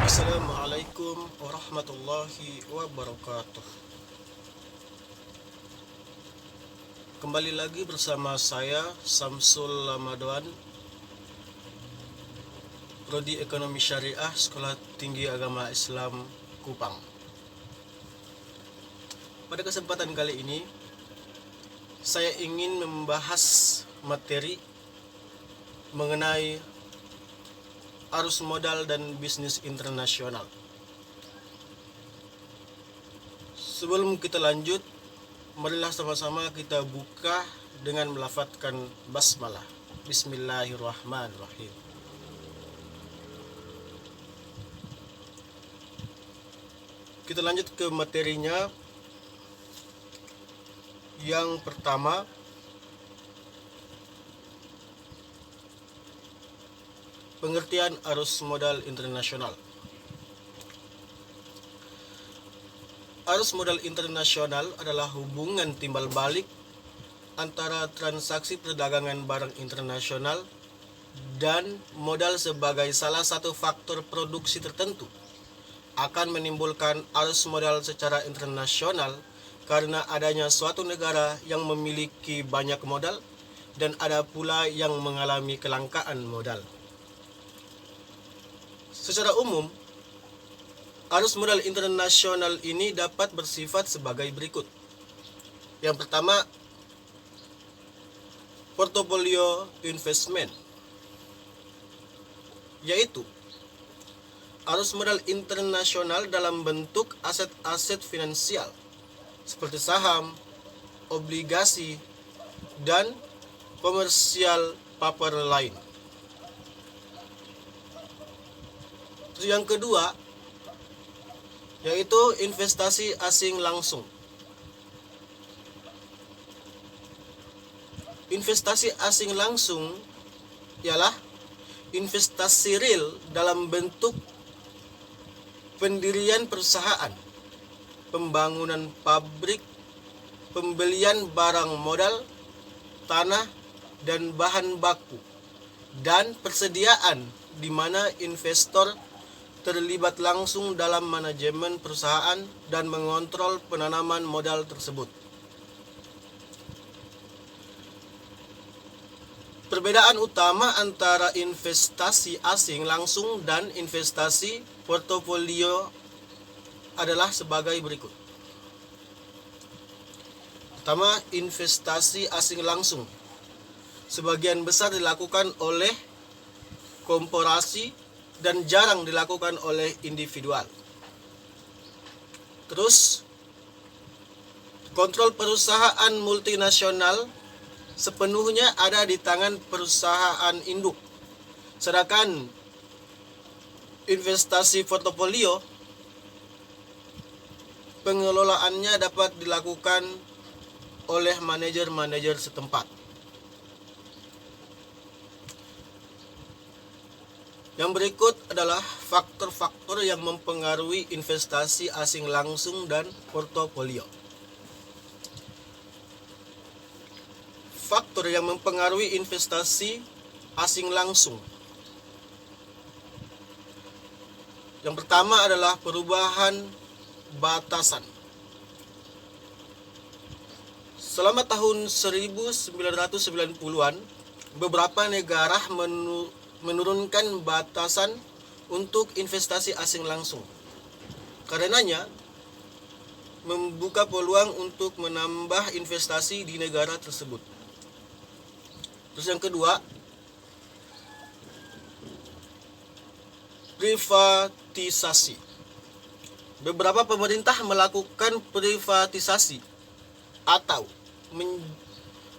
Assalamualaikum warahmatullahi wabarakatuh. Kembali lagi bersama saya Samsul Ramadan, Prodi Ekonomi Syariah Sekolah Tinggi Agama Islam Kupang. Pada kesempatan kali ini saya ingin membahas materi mengenai arus modal dan bisnis internasional. Sebelum kita lanjut, marilah sama-sama kita buka dengan melafadzkan basmalah. Bismillahirrahmanirrahim. Kita lanjut ke materinya. Yang pertama, pengertian arus modal internasional. Arus modal internasional adalah hubungan timbal balik antara transaksi perdagangan barang internasional dan modal sebagai salah satu faktor produksi tertentu akan menimbulkan arus modal secara internasional karena adanya suatu negara yang memiliki banyak modal dan ada pula yang mengalami kelangkaan modal. Secara umum, arus modal internasional ini dapat bersifat sebagai berikut. Yang pertama, portofolio investment, yaitu arus modal internasional dalam bentuk aset-aset finansial seperti saham, obligasi, dan komersial paper lain. Terus yang kedua, yaitu investasi asing langsung. Investasi asing langsung ialah investasi real dalam bentuk pendirian perusahaan, pembangunan pabrik, pembelian barang modal, tanah, dan bahan baku, dan persediaan di mana investor terlibat langsung dalam manajemen perusahaan dan mengontrol penanaman modal tersebut. Perbedaan utama antara investasi asing langsung dan investasi portofolio adalah sebagai berikut. Pertama, investasi asing langsung sebagian besar dilakukan oleh korporasi dan jarang dilakukan oleh individual. Terus, kontrol perusahaan multinasional sepenuhnya ada di tangan perusahaan induk. Sedangkan investasi portofolio pengelolaannya dapat dilakukan oleh manajer-manajer setempat. Yang berikut adalah faktor-faktor yang mempengaruhi investasi asing langsung dan portofolio. Faktor yang mempengaruhi investasi asing langsung. Yang pertama adalah perubahan batasan. Selama tahun 1990-an, beberapa negara menurunkan batasan untuk investasi asing langsung. Karenanya, membuka peluang untuk menambah investasi di negara tersebut. Terus yang kedua, privatisasi. Beberapa pemerintah melakukan privatisasi atau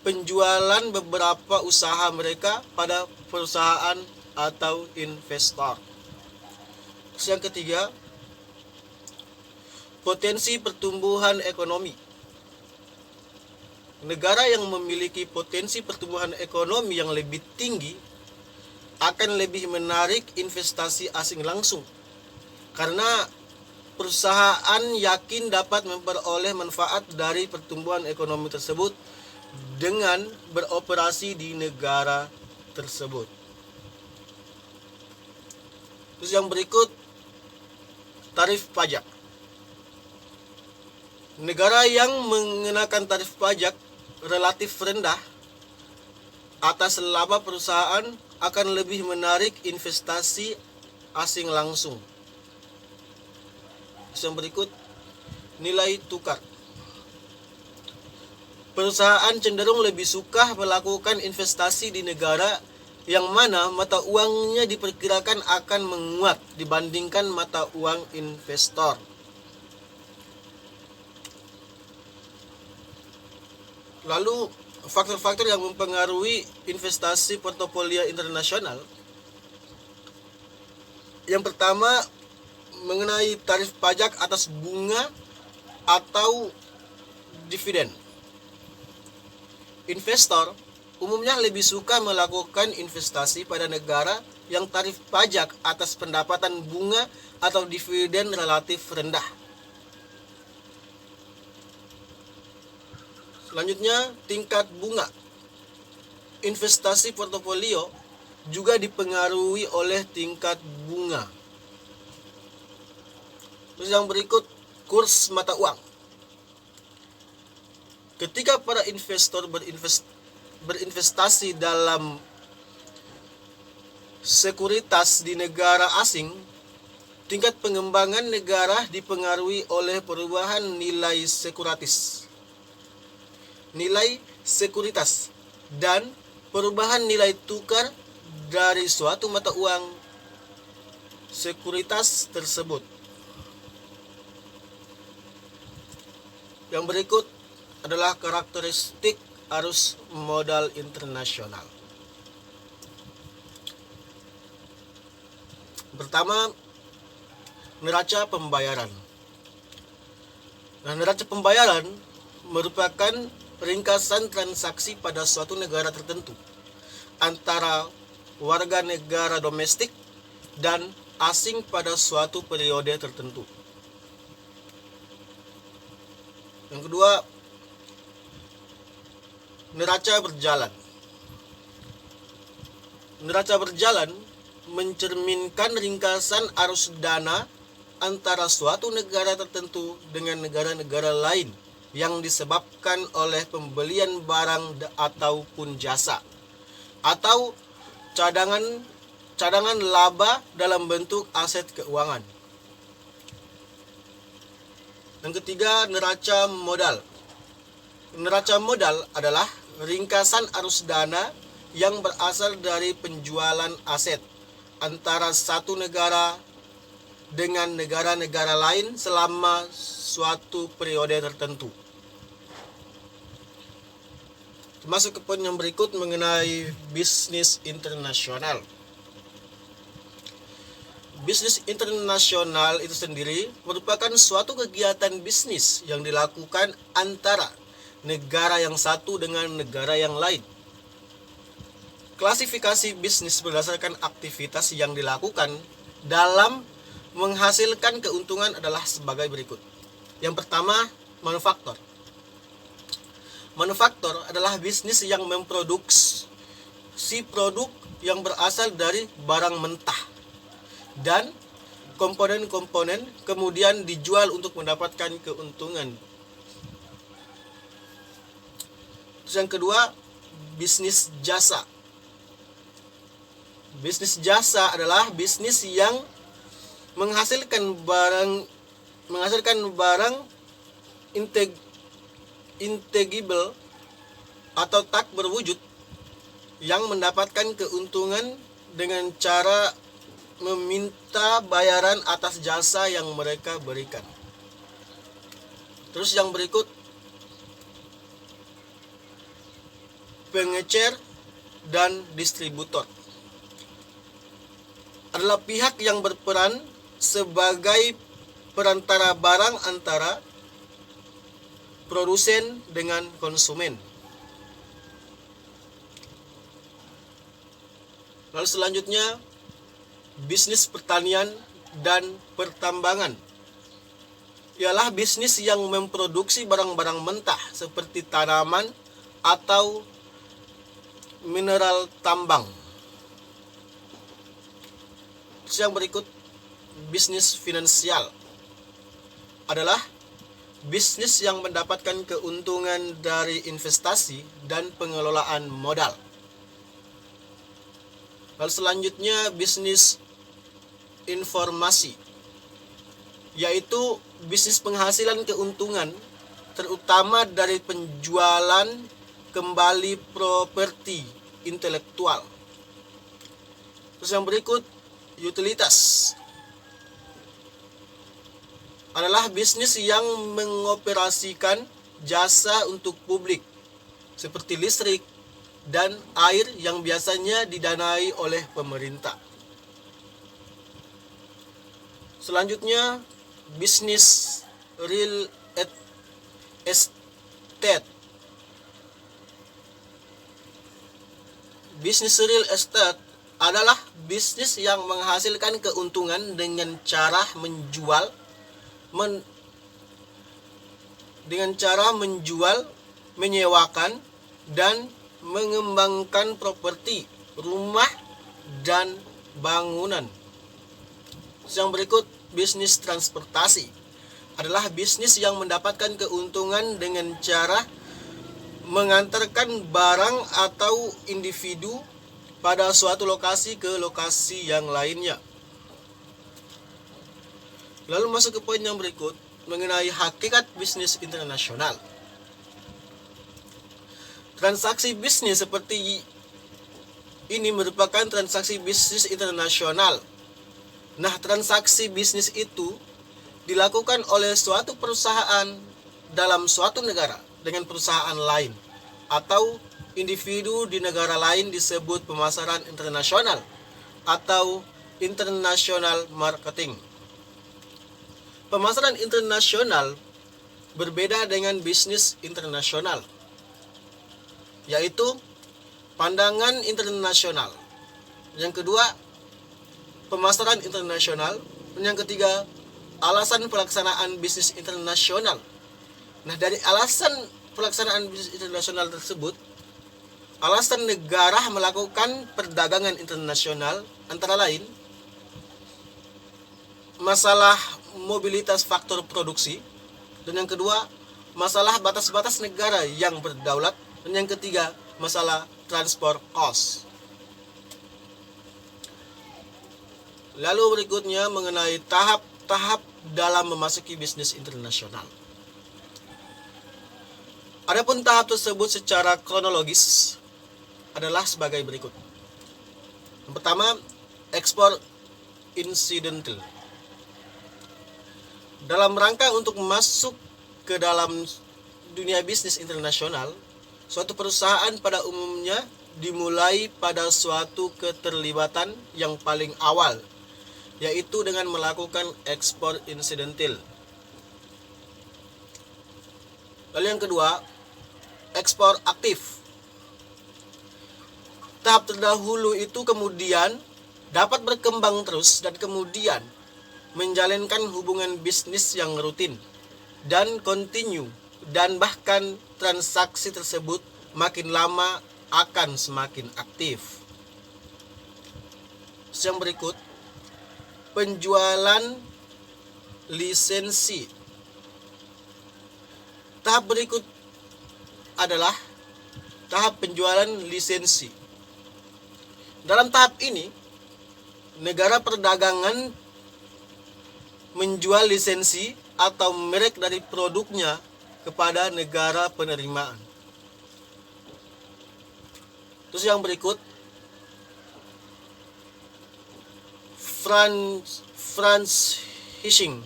penjualan beberapa usaha mereka pada perusahaan atau investor. Terus yang ketiga, potensi pertumbuhan ekonomi. Negara yang memiliki potensi pertumbuhan ekonomi yang lebih tinggi akan lebih menarik investasi asing langsung karena perusahaan yakin dapat memperoleh manfaat dari pertumbuhan ekonomi tersebut dengan beroperasi di negara tersebut. Terus yang berikut, tarif pajak. Negara yang mengenakan tarif pajak relatif rendah atas laba perusahaan akan lebih menarik investasi asing langsung. Yang berikut, nilai tukar. Perusahaan cenderung lebih suka melakukan investasi di negara yang mana mata uangnya diperkirakan akan menguat dibandingkan mata uang investor. Lalu, faktor-faktor yang mempengaruhi investasi portofolio internasional. Yang pertama, mengenai tarif pajak atas bunga atau dividen. Investor umumnya lebih suka melakukan investasi pada negara yang tarif pajak atas pendapatan bunga atau dividen relatif rendah. Selanjutnya, tingkat bunga. Investasi portofolio juga dipengaruhi oleh tingkat bunga. Terus yang berikut, kurs mata uang. Ketika para investor berinvestasi dalam sekuritas di negara asing, tingkat pengembangan negara dipengaruhi oleh perubahan nilai sekuritas dan perubahan nilai tukar dari suatu mata uang sekuritas tersebut. Yang berikut adalah karakteristik arus modal internasional. Pertama, neraca pembayaran. Neraca pembayaran merupakan ringkasan transaksi pada suatu negara tertentu antara warga negara domestik dan asing pada suatu periode tertentu. Yang kedua, neraca berjalan. Neraca berjalan mencerminkan ringkasan arus dana antara suatu negara tertentu dengan negara-negara lain yang disebabkan oleh pembelian barang ataupun jasa atau cadangan laba dalam bentuk aset keuangan. Yang ketiga, neraca modal. Neraca modal adalah ringkasan arus dana yang berasal dari penjualan aset antara satu negara dengan negara-negara lain selama suatu periode tertentu. Masuk ke poin yang berikut mengenai bisnis internasional. Bisnis internasional itu sendiri merupakan suatu kegiatan bisnis yang dilakukan antara negara yang satu dengan negara yang lain. Klasifikasi bisnis berdasarkan aktivitas yang dilakukan dalam menghasilkan keuntungan adalah sebagai berikut. Yang pertama, manufaktur. Manufaktur adalah bisnis yang memproduksi produk yang berasal dari barang mentah dan komponen-komponen kemudian dijual untuk mendapatkan keuntungan. Terus yang kedua, bisnis jasa. Bisnis jasa adalah bisnis yang menghasilkan barang intangible atau tak berwujud yang mendapatkan keuntungan dengan cara meminta bayaran atas jasa yang mereka berikan. Terus yang berikut, pengecer dan distributor adalah pihak yang berperan sebagai perantara barang antara produsen dengan konsumen. Lalu selanjutnya, bisnis pertanian dan pertambangan ialah bisnis yang memproduksi barang-barang mentah seperti tanaman atau mineral tambang. Terus yang berikut, bisnis finansial. adalah bisnis yang mendapatkan keuntungan dari investasi dan pengelolaan modal. Lalu selanjutnya bisnis informasi, yaitu bisnis penghasilan keuntungan terutama dari penjualan kembali properti intelektual. Terus yang berikut, utilitas adalah bisnis yang mengoperasikan jasa untuk publik seperti listrik dan air yang biasanya didanai oleh pemerintah. Selanjutnya, bisnis real estate. Bisnis real estate adalah bisnis yang menghasilkan keuntungan dengan cara menjual, menyewakan, dan mengembangkan properti, rumah, dan bangunan. Yang berikut, bisnis transportasi adalah bisnis yang mendapatkan keuntungan dengan cara mengantarkan barang atau individu pada suatu lokasi ke lokasi yang lainnya. Lalu masuk ke poin yang berikut mengenai hakikat bisnis internasional. Transaksi bisnis seperti ini merupakan transaksi bisnis internasional. Nah, transaksi bisnis itu dilakukan oleh suatu perusahaan dalam suatu negara dengan perusahaan lain atau individu di negara lain disebut pemasaran internasional atau international marketing. Pemasaran internasional berbeda dengan bisnis internasional, yaitu pandangan internasional. Yang kedua, pemasaran internasional. Yang ketiga, alasan pelaksanaan bisnis internasional. Nah, dari alasan pelaksanaan bisnis internasional tersebut, alasan negara melakukan perdagangan internasional antara lain masalah mobilitas faktor produksi, dan yang kedua, masalah batas-batas negara yang berdaulat, dan yang ketiga, masalah transport cost. Lalu berikutnya mengenai tahap-tahap dalam memasuki bisnis internasional. Adapun tahap tersebut secara kronologis adalah sebagai berikut. Yang pertama, ekspor insidental. Dalam rangka untuk masuk ke dalam dunia bisnis internasional, suatu perusahaan pada umumnya dimulai pada suatu keterlibatan yang paling awal, yaitu dengan melakukan ekspor insidental. Lalu yang kedua, ekspor aktif. Tahap terdahulu itu kemudian dapat berkembang terus dan kemudian menjalankan hubungan bisnis yang rutin dan kontinu, dan bahkan transaksi tersebut makin lama akan semakin aktif. Yang berikut, penjualan lisensi. Tahap berikut adalah tahap penjualan lisensi. Dalam tahap ini, negara perdagangan menjual lisensi atau merek dari produknya kepada negara penerimaan. Terus yang berikut, franchising.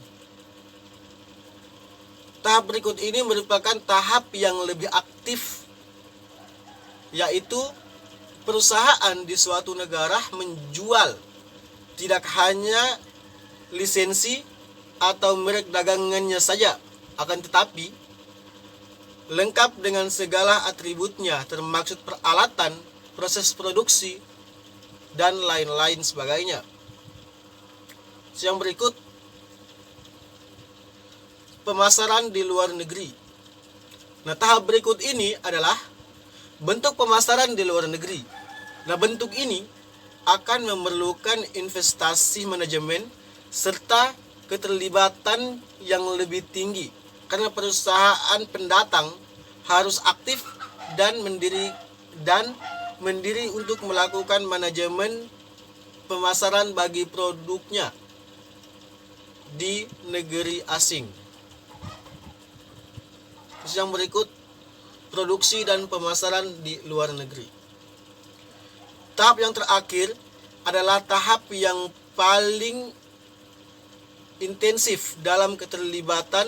Tahap berikut ini merupakan tahap yang lebih aktif, yaitu perusahaan di suatu negara menjual tidak hanya lisensi atau merek dagangannya saja, akan tetapi lengkap dengan segala atributnya, termasuk peralatan, proses produksi, dan lain-lain sebagainya. Yang berikut, pemasaran di luar negeri. Nah, tahap berikut ini adalah bentuk pemasaran di luar negeri. Nah, bentuk ini akan memerlukan investasi manajemen serta keterlibatan yang lebih tinggi, karena perusahaan pendatang harus aktif dan mendiri untuk melakukan manajemen pemasaran bagi produknya di negeri asing. Terus yang berikut, produksi dan pemasaran di luar negeri. Tahap yang terakhir adalah tahap yang paling intensif dalam keterlibatan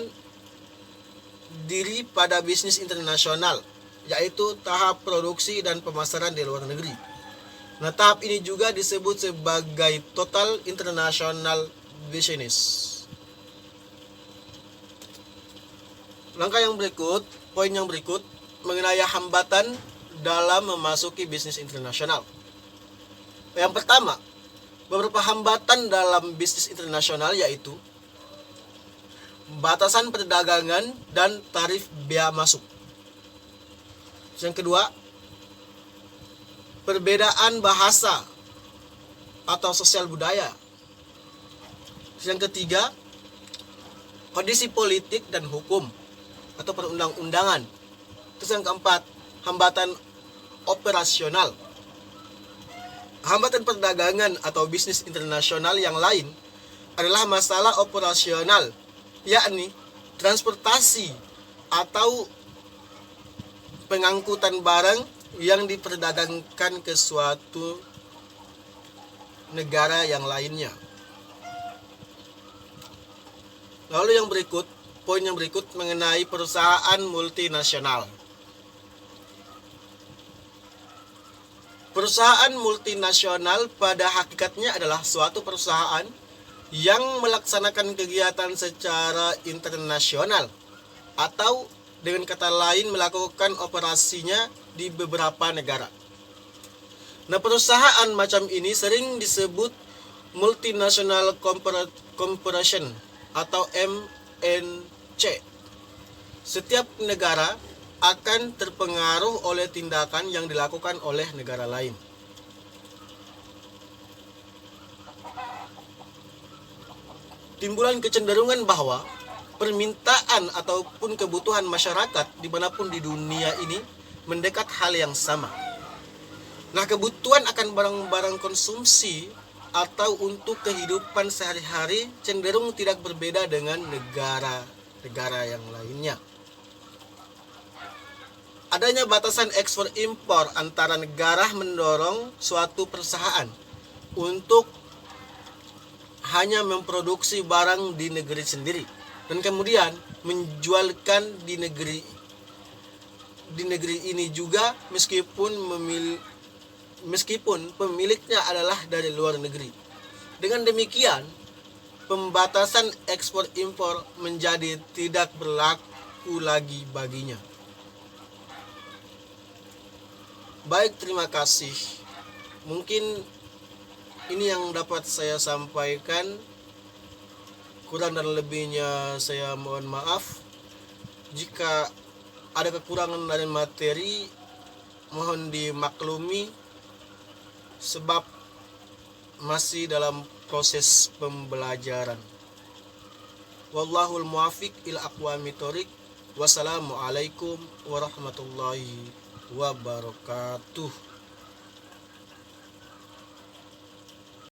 diri pada bisnis internasional, yaitu tahap produksi dan pemasaran di luar negeri. Nah, tahap ini juga disebut sebagai total international business. Langkah yang berikut, poin yang berikut mengenai hambatan dalam memasuki bisnis internasional. Yang pertama, beberapa hambatan dalam bisnis internasional yaitu batasan perdagangan dan tarif bea masuk. Yang kedua, perbedaan bahasa atau sosial budaya. Yang ketiga, kondisi politik dan hukum atau perundang-undangan. Terus yang keempat, hambatan operasional. Hambatan perdagangan atau bisnis internasional yang lain adalah masalah operasional, yakni transportasi atau pengangkutan barang yang diperdagangkan ke suatu negara yang lainnya. Lalu yang berikut, poin yang berikut mengenai perusahaan multinasional. Perusahaan multinasional pada hakikatnya adalah suatu perusahaan yang melaksanakan kegiatan secara internasional atau dengan kata lain melakukan operasinya di beberapa negara. Nah, perusahaan macam ini sering disebut multinational corporation atau MNC. Setiap negara akan terpengaruh oleh tindakan yang dilakukan oleh negara lain. Timbulan kecenderungan bahwa permintaan ataupun kebutuhan masyarakat dimanapun di dunia ini mendekat hal yang sama. Nah, kebutuhan akan barang-barang konsumsi atau untuk kehidupan sehari-hari cenderung tidak berbeda dengan negara-negara yang lainnya. Adanya batasan ekspor impor antara negara mendorong suatu perusahaan untuk hanya memproduksi barang di negeri sendiri dan kemudian menjualkan di negeri ini juga meskipun pemiliknya adalah dari luar negeri. Dengan demikian, pembatasan ekspor impor menjadi tidak berlaku lagi baginya. Baik, terima kasih. Mungkin ini yang dapat saya sampaikan. Kurang dan lebihnya saya mohon maaf. Jika ada kekurangan dari materi, mohon dimaklumi sebab masih dalam proses pembelajaran. Wallahul muwaffiq ila aqwamit thoriq. Wassalamualaikum warahmatullahi wabarakatuh.